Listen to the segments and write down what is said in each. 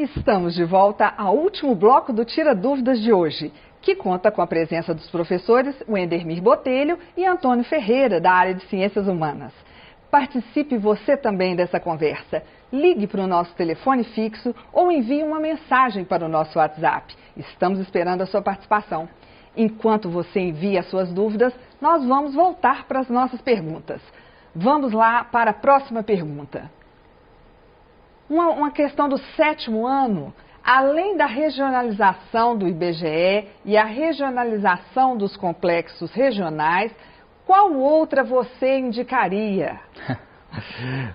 Estamos de volta ao último bloco do Tira Dúvidas de hoje, que conta com a presença dos professores Wendermir Botelho e Antônio Ferreira, da área de Ciências Humanas. Participe você também dessa conversa. Ligue para o nosso telefone fixo ou envie uma mensagem para o nosso WhatsApp. Estamos esperando a sua participação. Enquanto você envia as suas dúvidas, nós vamos voltar para as nossas perguntas. Vamos lá para a próxima pergunta. Uma questão do 7º ano, além da regionalização do IBGE e a regionalização dos complexos regionais, qual outra você indicaria?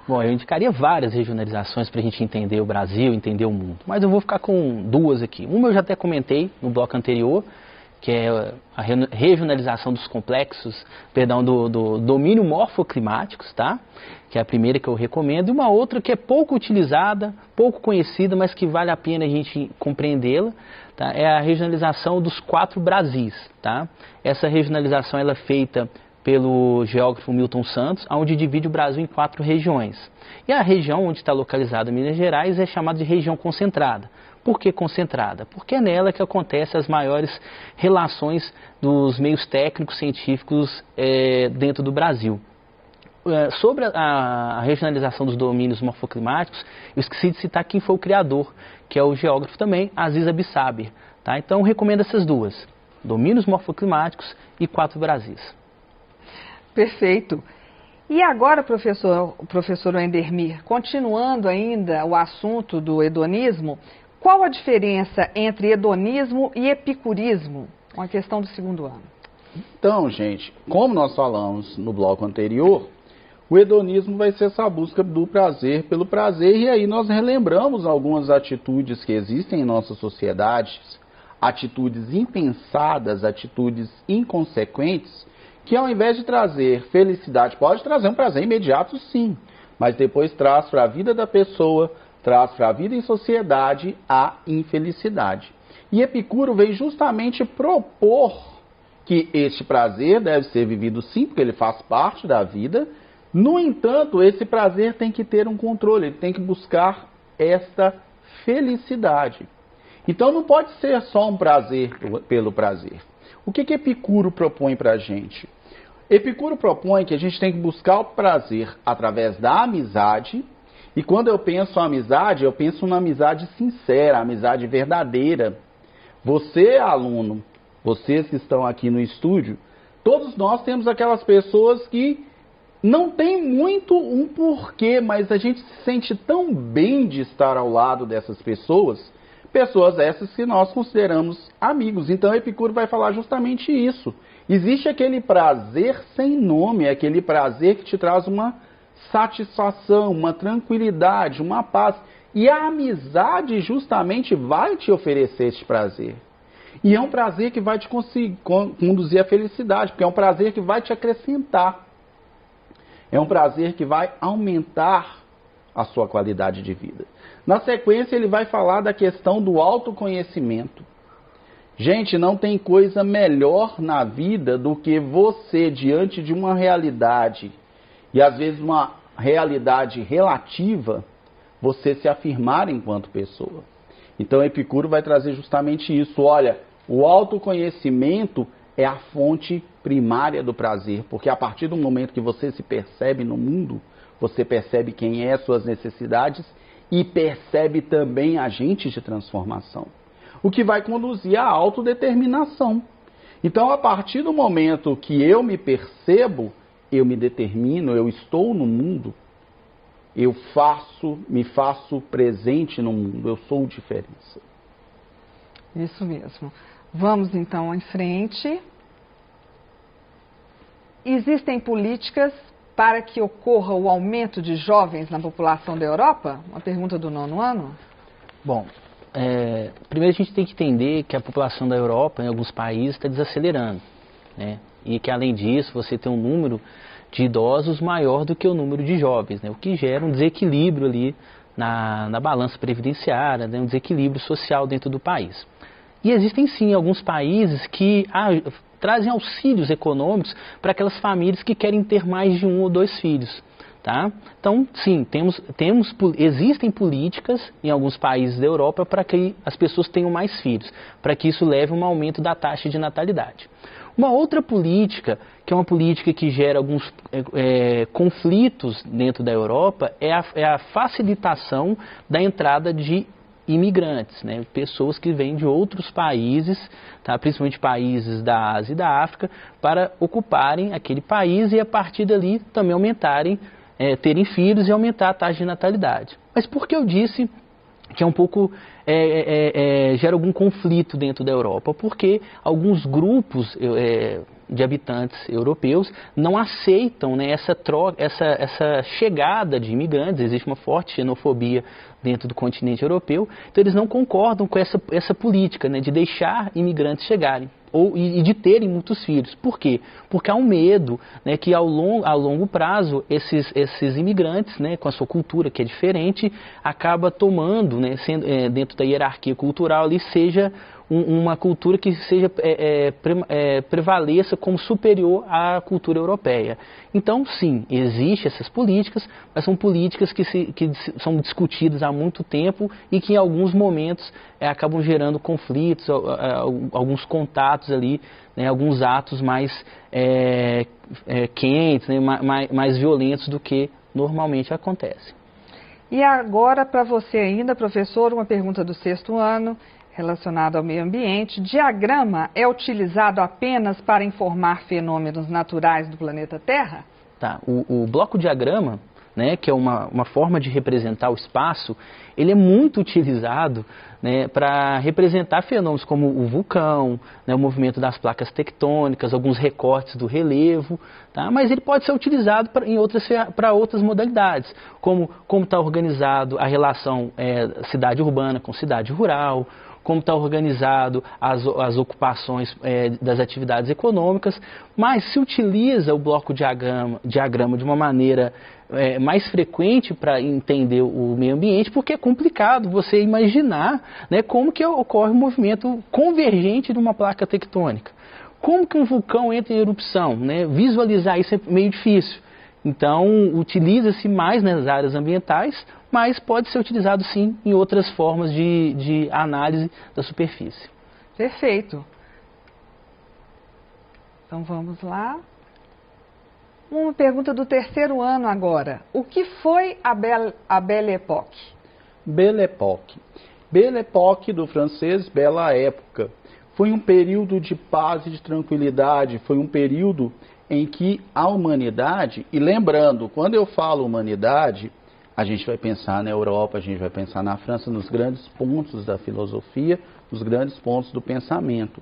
Bom, eu indicaria várias regionalizações para a gente entender o Brasil, entender o mundo. Mas eu vou ficar com duas aqui. Uma eu já até comentei no bloco anterior, que é a regionalização dos complexos, do domínio morfoclimáticos, tá? Que é a primeira que eu recomendo. E uma outra que é pouco utilizada, pouco conhecida, mas que vale a pena a gente compreendê-la, tá? É a regionalização dos 4 Brasis, tá? Essa regionalização ela é feita pelo geógrafo Milton Santos, onde divide o Brasil em 4 regiões. E a região onde está localizada Minas Gerais é chamada de região concentrada. Por que concentrada? Porque é nela que acontecem as maiores relações dos meios técnicos científicos dentro do Brasil. Sobre a regionalização dos domínios morfoclimáticos, eu esqueci de citar quem foi o criador, que é o geógrafo também, Aziz Absaber. Tá? Então, eu recomendo essas duas, domínios morfoclimáticos e 4 Brasis. Perfeito. E agora, professor Wendermir, continuando ainda o assunto do hedonismo, qual a diferença entre hedonismo e epicurismo? Uma questão do 2º ano. Então, gente, como nós falamos no bloco anterior, o hedonismo vai ser essa busca do prazer pelo prazer, e aí nós relembramos algumas atitudes que existem em nossa sociedade, atitudes impensadas, atitudes inconsequentes, que ao invés de trazer felicidade, pode trazer um prazer imediato sim, mas depois traz para a vida da pessoa, traz para a vida em sociedade a infelicidade. E Epicuro veio justamente propor que este prazer deve ser vivido sim, porque ele faz parte da vida. No entanto, esse prazer tem que ter um controle, ele tem que buscar esta felicidade. Então não pode ser só um prazer pelo prazer. O que Epicuro propõe para a gente? Epicuro propõe que a gente tem que buscar o prazer através da amizade. E quando eu penso em amizade, eu penso numa amizade sincera, amizade verdadeira. Você, aluno, vocês que estão aqui no estúdio, todos nós temos aquelas pessoas que não tem muito um porquê, mas a gente se sente tão bem de estar ao lado dessas pessoas, pessoas essas que nós consideramos amigos. Então Epicuro vai falar justamente isso. Existe aquele prazer sem nome, aquele prazer que te traz uma satisfação, uma tranquilidade, uma paz. E a amizade justamente vai te oferecer esse prazer. E é um prazer que vai te conduzir à felicidade, porque é um prazer que vai te acrescentar. É um prazer que vai aumentar a sua qualidade de vida. Na sequência, ele vai falar da questão do autoconhecimento. Gente, não tem coisa melhor na vida do que você, diante de uma realidade, e às vezes uma realidade relativa, você se afirmar enquanto pessoa. Então Epicuro vai trazer justamente isso. Olha, o autoconhecimento é a fonte primária do prazer, porque a partir do momento que você se percebe no mundo, você percebe quem é, suas necessidades e percebe também agentes de transformação, o que vai conduzir à autodeterminação. Então, a partir do momento que eu me percebo, eu me determino, eu estou no mundo, me faço presente no mundo, eu sou diferença. Isso mesmo. Vamos então em frente. Existem políticas para que ocorra o aumento de jovens na população da Europa? Uma pergunta do 9º ano. Bom, primeiro a gente tem que entender que a população da Europa, em alguns países, está desacelerando, né? E que além disso você tem um número de idosos maior do que o número de jovens, né? O que gera um desequilíbrio ali na balança previdenciária, né? Um desequilíbrio social dentro do país. E existem sim alguns países que trazem auxílios econômicos para aquelas famílias que querem ter mais de 1 ou 2 filhos. Tá? Então, sim, existem políticas em alguns países da Europa para que as pessoas tenham mais filhos, para que isso leve a um aumento da taxa de natalidade. Uma outra política, que é uma política que gera alguns conflitos dentro da Europa, é a facilitação da entrada de imigrantes, né? Pessoas que vêm de outros países, tá? Principalmente países da Ásia e da África, para ocuparem aquele país e a partir dali também aumentarem, terem filhos e aumentar a taxa de natalidade. Mas por que eu disse que é um pouco gera algum conflito dentro da Europa? Porque alguns grupos de habitantes europeus não aceitam, né, essa chegada de imigrantes. Existe uma forte xenofobia dentro do continente europeu, então eles não concordam com essa política, né, de deixar imigrantes chegarem e de terem muitos filhos. Por quê? Porque há um medo, né, que a longo prazo esses imigrantes, né, com a sua cultura que é diferente, acaba tomando, né, dentro da hierarquia cultural ali, seja uma cultura que prevaleça como superior à cultura europeia. Então, sim, existem essas políticas, mas são políticas que são discutidas há muito tempo e que em alguns momentos acabam gerando conflitos, alguns contatos ali, né, alguns atos mais quentes, né, mais violentos do que normalmente acontece. E agora, para você ainda, professor, uma pergunta do 6º ano, relacionado ao meio ambiente. Diagrama é utilizado apenas para informar fenômenos naturais do planeta Terra? Tá. O bloco diagrama, né, que é uma forma de representar o espaço, ele é muito utilizado, né, para representar fenômenos como o vulcão, né, o movimento das placas tectônicas, alguns recortes do relevo, tá? Mas ele pode ser utilizado para outras modalidades, como está organizado a relação cidade urbana com cidade rural, como está organizado as ocupações das atividades econômicas, mas se utiliza o bloco diagrama de uma maneira mais frequente para entender o meio ambiente, porque é complicado você imaginar, né, como que ocorre um movimento convergente de uma placa tectônica. Como que um vulcão entra em erupção, né? Visualizar isso é meio difícil. Então, utiliza-se mais nas áreas ambientais, mas pode ser utilizado sim em outras formas de análise da superfície. Perfeito. Então vamos lá. Uma pergunta do 3º ano agora. O que foi a Belle Époque? Belle Époque. Belle Époque, do francês, bela época. Foi um período de paz e de tranquilidade, foi um período em que a humanidade, e lembrando, quando eu falo humanidade, a gente vai pensar na Europa, a gente vai pensar na França, nos grandes pontos da filosofia, nos grandes pontos do pensamento.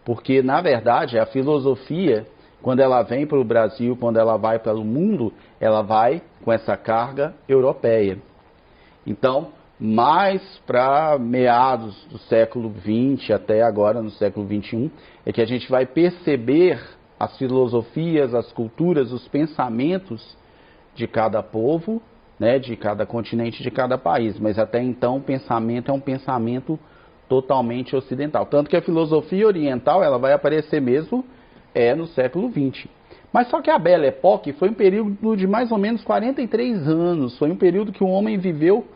Porque, na verdade, a filosofia, quando ela vem para o Brasil, quando ela vai para o mundo, ela vai com essa carga europeia. Então, mais para meados do século XX, até agora no século XXI, é que a gente vai perceber as filosofias, as culturas, os pensamentos de cada povo, né, de cada continente, de cada país. Mas até então o pensamento é um pensamento totalmente ocidental. Tanto que a filosofia oriental ela vai aparecer mesmo no século XX. Mas só que a Belle Époque foi um período de mais ou menos 43 anos. Foi um período que o homem viveu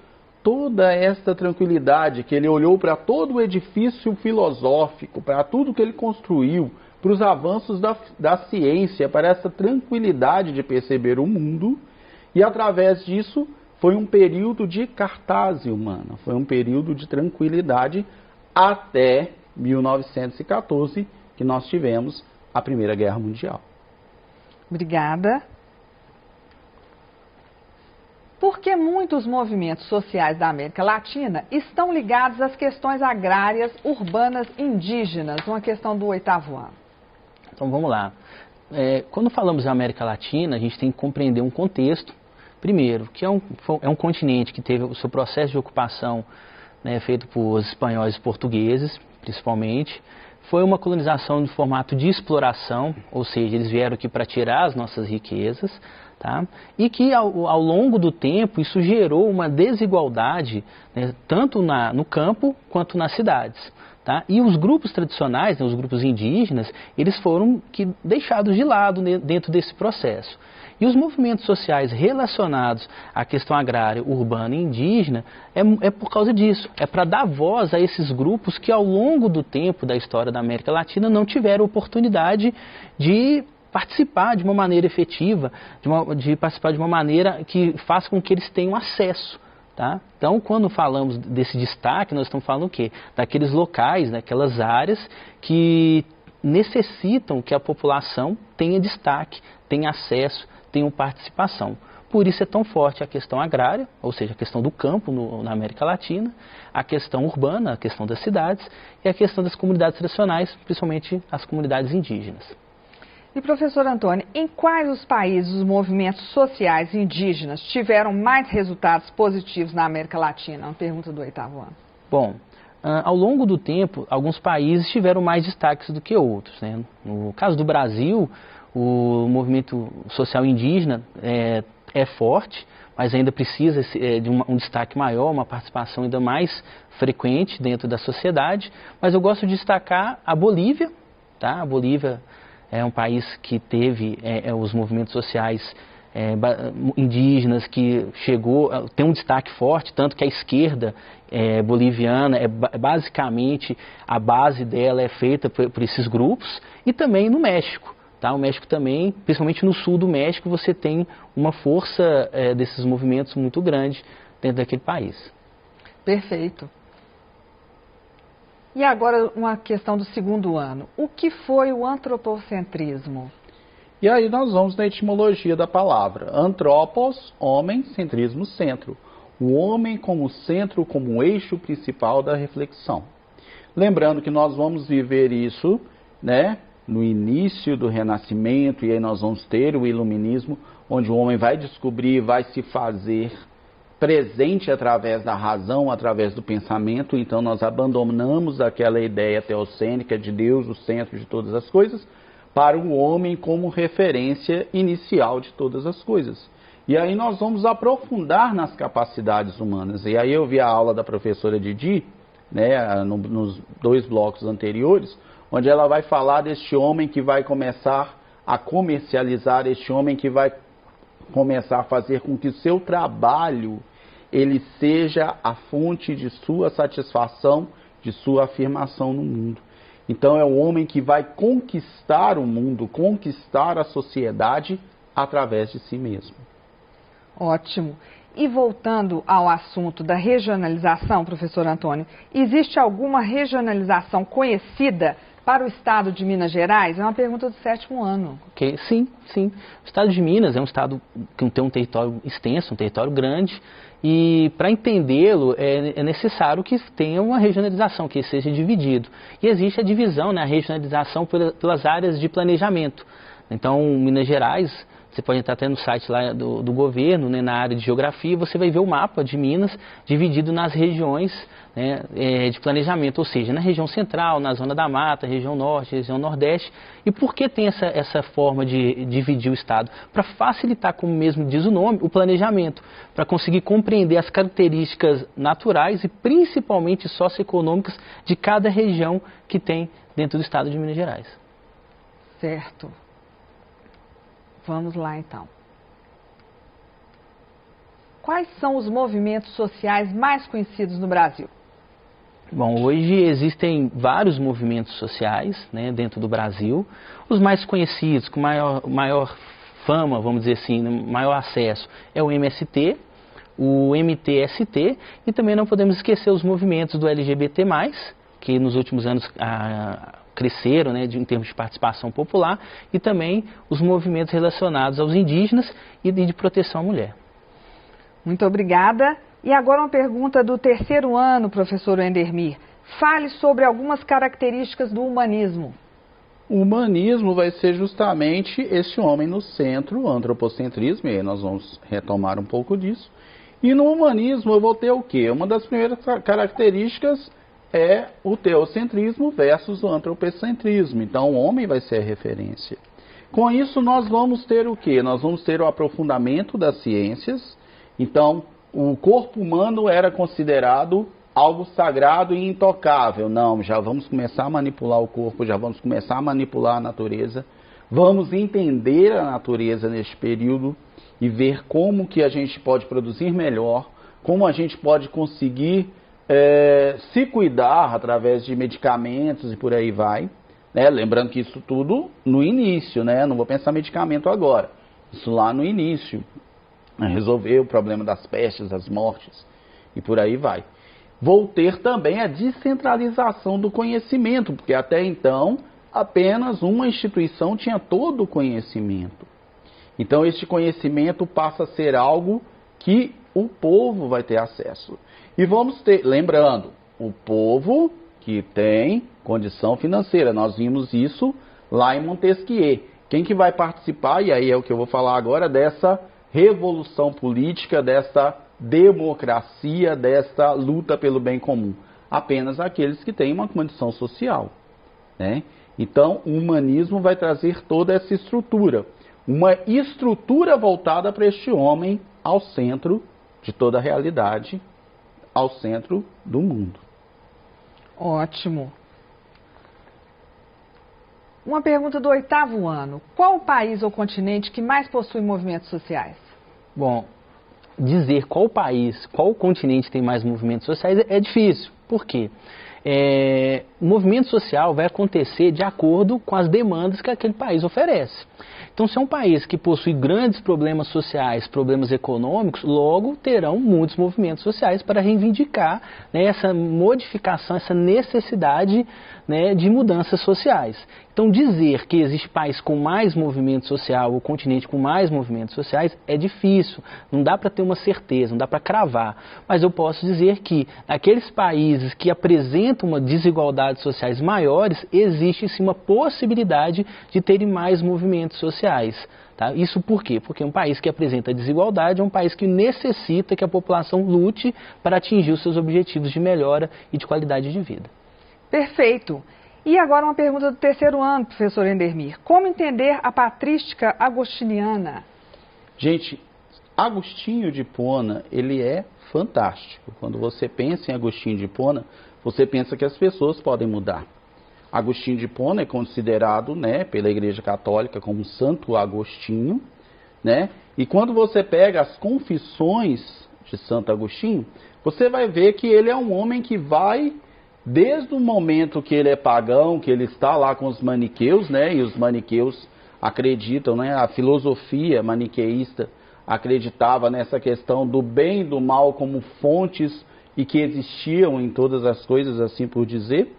toda esta tranquilidade, que ele olhou para todo o edifício filosófico, para tudo que ele construiu, para os avanços da ciência, para essa tranquilidade de perceber o mundo, e através disso foi um período de cartase humana, foi um período de tranquilidade até 1914, que nós tivemos a Primeira Guerra Mundial. Obrigada. Por que muitos movimentos sociais da América Latina estão ligados às questões agrárias, urbanas, indígenas? Uma questão do 8º ano. Então vamos lá. Quando falamos da América Latina, a gente tem que compreender um contexto. Primeiro, que é um continente que teve o seu processo de ocupação, né, feito por espanhóis e portugueses, principalmente. Foi uma colonização de formato de exploração, ou seja, eles vieram aqui para tirar as nossas riquezas, tá? E que ao longo do tempo isso gerou uma desigualdade, né, tanto no campo quanto nas cidades. Tá? E os grupos tradicionais, né, os grupos indígenas, eles foram deixados de lado dentro desse processo. E os movimentos sociais relacionados à questão agrária, urbana e indígena é por causa disso. É para dar voz a esses grupos que ao longo do tempo da história da América Latina não tiveram oportunidade de participar de uma maneira efetiva, de participar de uma maneira que faça com que eles tenham acesso. Tá? Então, quando falamos desse destaque, nós estamos falando o quê? Daqueles locais, daquelas áreas que necessitam que a população tenha destaque, tenha acesso, tenha participação. Por isso é tão forte a questão agrária, ou seja, a questão do campo na América Latina, a questão urbana, a questão das cidades e a questão das comunidades tradicionais, principalmente as comunidades indígenas. E, professor Antônio, em quais os países os movimentos sociais indígenas tiveram mais resultados positivos na América Latina? Uma pergunta do 8º ano. Bom, ao longo do tempo, alguns países tiveram mais destaques do que outros, né? No caso do Brasil, o movimento social indígena é forte, mas ainda precisa de um destaque maior, uma participação ainda mais frequente dentro da sociedade. Mas eu gosto de destacar a Bolívia, tá? A Bolívia é um país que teve os movimentos sociais indígenas, que tem um destaque forte, tanto que a esquerda boliviana, basicamente, a base dela é feita por esses grupos, e também no México. Tá? O México também, principalmente no sul do México, você tem uma força desses movimentos muito grande dentro daquele país. Perfeito. E agora uma questão do 2º ano. O que foi o antropocentrismo? E aí nós vamos na etimologia da palavra. Antropos, homem, centrismo, centro. O homem como centro, como eixo principal da reflexão. Lembrando que nós vamos viver isso, né, no início do Renascimento, e aí nós vamos ter o Iluminismo, onde o homem vai descobrir, vai se fazer presente através da razão, através do pensamento. Então nós abandonamos aquela ideia teocênica de Deus, o centro de todas as coisas, para o homem como referência inicial de todas as coisas. E aí nós vamos aprofundar nas capacidades humanas. E aí eu vi a aula da professora Didi, né, nos 2 blocos anteriores, onde ela vai falar deste homem que vai começar a comercializar, este homem que vai começar a fazer com que o seu trabalho ele seja a fonte de sua satisfação, de sua afirmação no mundo. Então é o homem que vai conquistar o mundo, conquistar a sociedade através de si mesmo. Ótimo. E voltando ao assunto da regionalização, professor Antônio, existe alguma regionalização conhecida para o estado de Minas Gerais? É uma pergunta do 7º ano. Okay. Sim. O estado de Minas é um estado que tem um território extenso, um território grande, e para entendê-lo é necessário que tenha uma regionalização, que seja dividido. E existe a divisão, né, a regionalização pelas áreas de planejamento. Então, Minas Gerais, você pode entrar até no site lá do governo, né, na área de geografia, você vai ver o mapa de Minas dividido nas regiões, né, de planejamento, ou seja, na região central, na zona da mata, região norte, região nordeste. E por que tem essa forma de dividir o estado? Para facilitar, como mesmo diz o nome, o planejamento, para conseguir compreender as características naturais e principalmente socioeconômicas de cada região que tem dentro do estado de Minas Gerais. Certo. Vamos lá, então. Quais são os movimentos sociais mais conhecidos no Brasil? Bom, hoje existem vários movimentos sociais, né, dentro do Brasil. Os mais conhecidos, com maior fama, vamos dizer assim, maior acesso, é o MST, o MTST, e também não podemos esquecer os movimentos do LGBT+, que nos últimos anos cresceram, né, em termos de participação popular, e também os movimentos relacionados aos indígenas e de proteção à mulher. Muito obrigada. E agora uma pergunta do 3º ano, professor Wendermir. Fale sobre algumas características do humanismo. O humanismo vai ser justamente esse homem no centro, o antropocentrismo, e aí nós vamos retomar um pouco disso. E no humanismo eu vou ter o quê? Uma das primeiras características é o teocentrismo versus o antropocentrismo. Então o homem vai ser a referência. Com isso nós vamos ter o quê? Nós vamos ter o aprofundamento das ciências. Então o corpo humano era considerado algo sagrado e intocável. Não, já vamos começar a manipular o corpo, já vamos começar a manipular a natureza. Vamos entender a natureza neste período e ver como que a gente pode produzir melhor, como a gente pode conseguir se cuidar através de medicamentos e por aí vai. Né? Lembrando que isso tudo no início, né? Não vou pensar medicamento agora. Isso lá no início. Resolver o problema das pestes, das mortes e por aí vai. Vou ter também a descentralização do conhecimento, porque até então apenas uma instituição tinha todo o conhecimento. Então este conhecimento passa a ser algo que o povo vai ter acesso. E vamos ter, lembrando, o povo que tem condição financeira. Nós vimos isso lá em Montesquieu. Quem que vai participar, e aí é o que eu vou falar agora, dessa revolução política, dessa democracia, dessa luta pelo bem comum? Apenas aqueles que têm uma condição social. Né? Então, o humanismo vai trazer toda essa estrutura. Uma estrutura voltada para este homem ao centro de toda a realidade, ao centro do mundo. Ótimo. Uma pergunta do 8º ano. Qual o país ou continente que mais possui movimentos sociais? Bom, dizer qual país, qual continente tem mais movimentos sociais é difícil. Por quê? O movimento social vai acontecer de acordo com as demandas que aquele país oferece. Então, se é um país que possui grandes problemas sociais, problemas econômicos, logo terão muitos movimentos sociais para reivindicar, né, essa modificação, essa necessidade, né, de mudanças sociais. Então, dizer que existe país com mais movimento social ou continente com mais movimentos sociais é difícil, não dá para ter uma certeza, não dá para cravar. Mas eu posso dizer que naqueles países que apresentam uma desigualdades sociais maiores, existe sim uma possibilidade de terem mais movimentos sociais. Tá? Isso por quê? Porque um país que apresenta desigualdade é um país que necessita que a população lute para atingir os seus objetivos de melhora e de qualidade de vida. Perfeito. E agora uma pergunta do 3º ano, professor Endermir. Como entender a patrística agostiniana? Gente, Agostinho de Hipona, ele é fantástico. Quando você pensa em Agostinho de Hipona, você pensa que as pessoas podem mudar. Agostinho de Hipona é considerado, né, pela Igreja Católica como Santo Agostinho, né? E quando você pega as confissões de Santo Agostinho, você vai ver que ele é um homem que vai, desde o momento que ele é pagão, que ele está lá com os maniqueus, né? E os maniqueus acreditam, né? A filosofia maniqueísta acreditava nessa questão do bem e do mal como fontes e que existiam em todas as coisas, assim por dizer.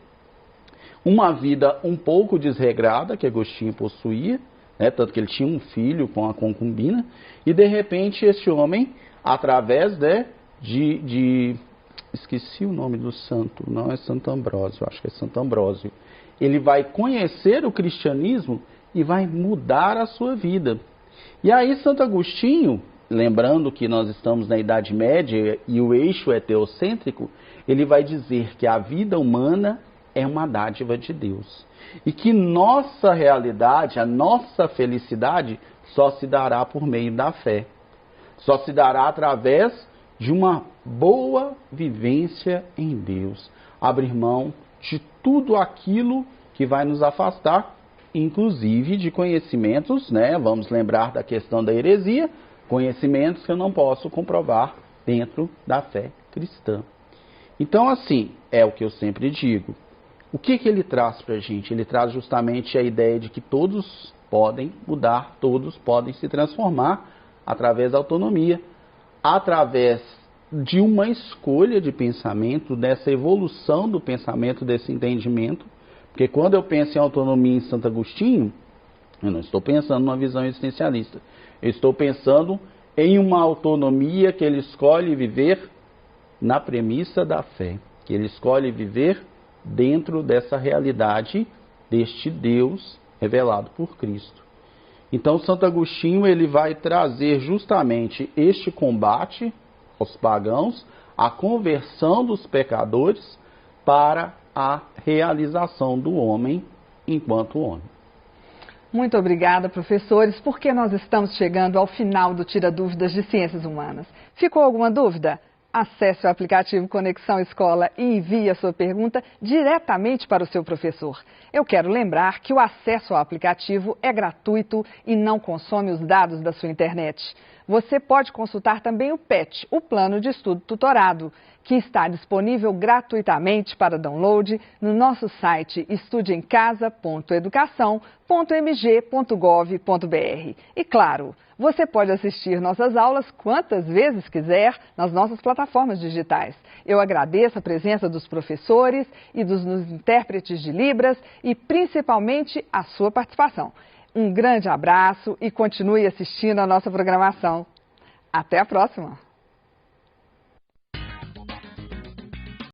Uma vida um pouco desregrada que Agostinho possuía, né, tanto que ele tinha um filho com a concubina, e de repente esse homem, através, né, esqueci o nome do santo, não é Santo Ambrósio, acho que é Santo Ambrósio, ele vai conhecer o cristianismo e vai mudar a sua vida. E aí Santo Agostinho, lembrando que nós estamos na Idade Média e o eixo é teocêntrico, ele vai dizer que a vida humana é uma dádiva de Deus. E que nossa realidade, a nossa felicidade, só se dará por meio da fé. Só se dará através de uma boa vivência em Deus. Abrir mão de tudo aquilo que vai nos afastar, inclusive de conhecimentos, né? Vamos lembrar da questão da heresia, conhecimentos que eu não posso comprovar dentro da fé cristã. Então, assim, é o que eu sempre digo. O que ele traz para a gente? Ele traz justamente a ideia de que todos podem mudar, todos podem se transformar através da autonomia, através de uma escolha de pensamento, dessa evolução do pensamento, desse entendimento. Porque quando eu penso em autonomia em Santo Agostinho, eu não estou pensando numa visão existencialista. Eu estou pensando em uma autonomia que ele escolhe viver na premissa da fé, que ele escolhe viver dentro dessa realidade deste Deus revelado por Cristo. Então Santo Agostinho ele vai trazer justamente este combate aos pagãos, a conversão dos pecadores para a realização do homem enquanto homem. Muito obrigada, professores, porque nós estamos chegando ao final do Tira Dúvidas de Ciências Humanas. Ficou alguma dúvida? Acesse o aplicativo Conexão Escola e envie a sua pergunta diretamente para o seu professor. Eu quero lembrar que o acesso ao aplicativo é gratuito e não consome os dados da sua internet. Você pode consultar também o PET, o Plano de Estudo Tutorado, que está disponível gratuitamente para download no nosso site estudeemcasa.educação.mg.gov.br. E claro, você pode assistir nossas aulas quantas vezes quiser nas nossas plataformas digitais. Eu agradeço a presença dos professores e dos intérpretes de Libras e principalmente a sua participação. Um grande abraço e continue assistindo a nossa programação. Até a próxima!